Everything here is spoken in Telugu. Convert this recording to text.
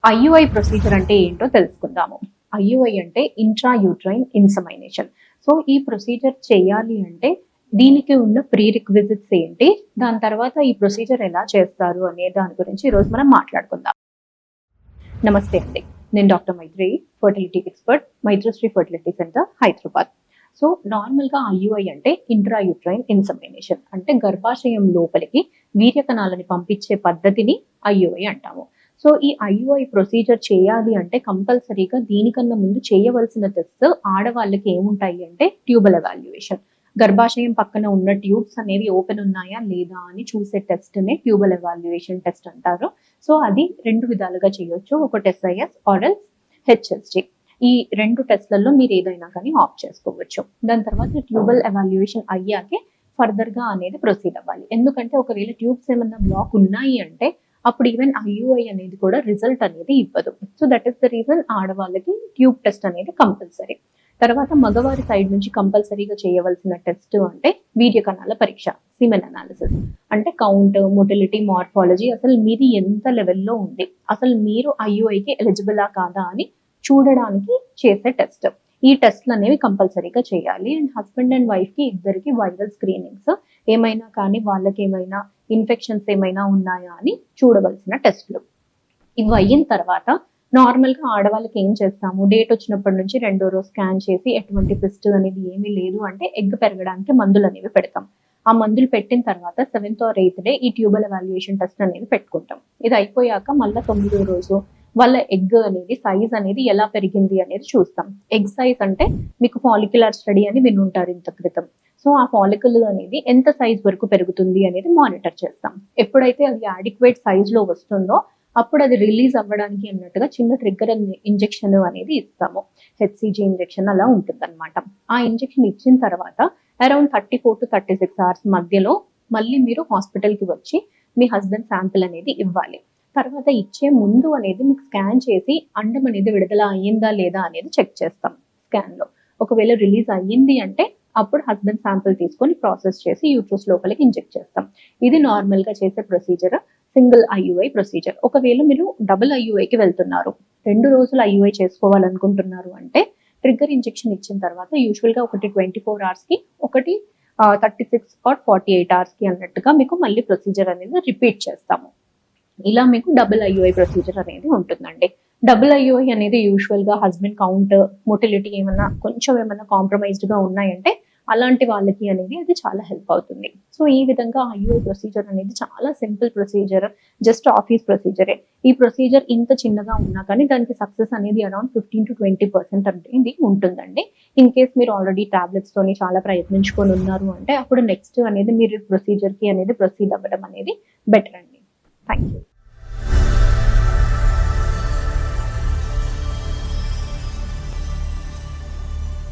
ఐయుఐ ప్రొసీజర్ అంటే ఏంటో తెలుసుకుందాము. ఐయుఐ అంటే ఇంట్రా యూట్రైన్ ఇన్సెమినేషన్. సో ఈ ప్రొసీజర్ చేయాలి అంటే దీనికి ఉన్న ప్రీ రిక్విజిట్స్ ఏంటి? దాని తర్వాత ఈ ప్రొసీజర్ ఎలా చేస్తారు అనే దాని గురించి ఈరోజు మనం మాట్లాడుకుందాం. నమస్తే అండి. నేను doctor Maitri, fertility expert, Maitrishri fertility centre, Hyderabad. So నార్మల్గా ఐయుఐ అంటే ఇంట్రా యూట్రైన్ ఇన్సెమినేషన్, అంటే గర్భాశయం లోపలికి వీర్య కణాలని పంపించే పద్ధతిని ఐయుఐ అంటాము. సో ఈ ఐయుఐ ప్రొసీజర్ చేయాలి అంటే కంపల్సరీగా దీనికన్నా ముందు చేయవలసిన టెస్ట్ ఆడవాళ్ళకి ఏముంటాయి అంటే ట్యూబల్ ఎవాల్యుయేషన్. గర్భాశయం పక్కన ఉన్న ట్యూబ్స్ అనేవి ఓపెన్ ఉన్నాయా లేదా అని చూసే టెస్ట్ నే ట్యూబల్ ఎవాల్యుయేషన్ టెస్ట్ అంటారు. సో అది రెండు విధాలుగా చేయొచ్చు. ఒకటి SIS ఆర్ ఎల్స్ HSG. ఈ రెండు టెస్ట్లలో మీరు ఏదైనా కానీ ఆప్ట్ చేసుకోవచ్చు. దాని తర్వాత ట్యూబల్ ఎవాల్యుయేషన్ అయ్యాకే ఫర్దర్ గా అనేది ప్రొసీడ్ అవ్వాలి. ఎందుకంటే ఒకవేళ ట్యూబ్స్ ఏమన్నా బ్లాక్ ఉన్నాయి అంటే అప్పుడు ఈవెన్ ఐయుఐ అనేది కూడా రిజల్ట్ అనేది ఇవ్వదు. So that is the reason ఆడవాళ్ళకి ట్యూబ్ టెస్ట్ అనేది కంపల్సరీ. తర్వాత మగవారి సైడ్ నుంచి కంపల్సరీగా చేయవలసిన టెస్ట్ అంటే వీర్య కణాల పరీక్ష, సిమెన్ అనాలిసిస్. అంటే కౌంట్, మొటిలిటీ, మార్ఫాలజీ, అసలు మీది ఎంత లెవెల్లో ఉంది, అసలు మీరు ఐయుఐకి ఎలిజిబులా కాదా అని చూడడానికి చేసే టెస్ట్. ఈ టెస్ట్లు అనేవి కంపల్సరీగా చేయాలి. అండ్ హస్బెండ్ అండ్ వైఫ్ కి ఇద్దరికి వైరల్ స్క్రీనింగ్స్ ఏమైనా కానీ వాళ్ళకి ఏమైనా ఇన్ఫెక్షన్స్ ఏమైనా ఉన్నాయా అని చూడవలసిన టెస్ట్లు. ఇవి అయిన తర్వాత నార్మల్గా ఆడవాళ్ళకి ఏం చేస్తాము, డేట్ వచ్చినప్పటి నుంచి 2వ రోజు స్కాన్ చేసి ఎటువంటి సిస్ట్ అనేది ఏమీ లేదు అంటే ఎగ్ పెరగడానికి మందులు అనేవి పెడతాం. ఆ మందులు పెట్టిన తర్వాత 7th or 8th డే ఈ ట్యూబల్ ఎవాల్యుయేషన్ టెస్ట్ అనేది పెట్టుకుంటాం. ఇది అయిపోయాక మళ్ళీ 9వ రోజు వాళ్ళ ఎగ్ అనేది సైజ్ అనేది ఎలా పెరిగింది అనేది చూస్తాం. ఎగ్ సైజ్ అంటే మీకు ఫాలిక్యులర్ స్టడీ అని వినుంటారు ఇంత క్రితం. సో ఆ ఫాలికల్ అనేది ఎంత సైజ్ వరకు పెరుగుతుంది అనేది మానిటర్ చేస్తాం. ఎప్పుడైతే అది అడిక్వేట్ సైజ్ లో వస్తుందో అప్పుడు అది రిలీజ్ అవ్వడానికి అన్నట్టుగా చిన్న ట్రిగ్గర్ ఇంజెక్షన్ అనేది ఇస్తాము. HCG ఇంజెక్షన్ అలా ఉంటుంది అనమాట. ఆ ఇంజెక్షన్ ఇచ్చిన తర్వాత అరౌండ్ 34 to 36 hours మధ్యలో మళ్ళీ మీరు హాస్పిటల్కి వచ్చి మీ హస్బెండ్ శాంపిల్ అనేది ఇవ్వాలి. తర్వాత ఇచ్చే ముందు అనేది మీకు స్కాన్ చేసి అండం అనేది విడుదల అయ్యిందా లేదా అనేది చెక్ చేస్తాం స్కాన్ లో. ఒకవేళ రిలీజ్ అయ్యింది అంటే అప్పుడు హస్బెండ్ శాంపిల్ తీసుకొని ప్రాసెస్ చేసి యూట్రస్ లోపలికి ఇంజెక్ట్ చేస్తాం. ఇది నార్మల్ గా చేసే ప్రొసీజర్, సింగిల్ ఐయుఐ ప్రొసీజర్. ఒకవేళ మీరు డబుల్ ఐయుఐకి వెళ్తున్నారు, 2 రోజులు ఐయుఐ చేసుకోవాలనుకుంటున్నారు అంటే ట్రిగ్గర్ ఇంజెక్షన్ ఇచ్చిన తర్వాత యూజువల్ గా ఒకటి 24 hours కి, ఒకటి 36 or 48 hours కి అన్నట్టుగా మీకు మళ్ళీ ప్రొసీజర్ అనేది రిపీట్ చేస్తాము. ఇలా మీకు డబుల్ ఐయుఐ ప్రొసీజర్ అనేది ఉంటుందండి. డబుల్ ఐయుఐ అనేది యూజువల్ గా హస్బెండ్ కౌంట్, మొటిలిటీ కొంచెం ఏమైనా కాంప్రమైజ్డ్ గా ఉన్నాయంటే అలాంటి వాళ్ళకి అనేది అది చాలా హెల్ప్ అవుతుంది. సో ఈ విధంగా ఐయుఐ ప్రొసీజర్ అనేది చాలా సింపుల్ ప్రొసీజర్, జస్ట్ ఆఫీస్ ప్రొసీజరే. ఈ ప్రొసీజర్ ఇంత చిన్నగా ఉన్నా కానీ దానికి సక్సెస్ అనేది అరౌండ్ 15 to 20% అనేది ఉంటుందండి. ఇన్ కేస్ మీరు ఆల్రెడీ టాబ్లెట్స్ తోని చాలా ప్రయత్నించుకొని ఉన్నారు అంటే అప్పుడు నెక్స్ట్ అనేది మీరు ప్రొసీజర్ కి అనేది ప్రొసీడ్ అవ్వడం అనేది బెటర్ అండి. Thank you.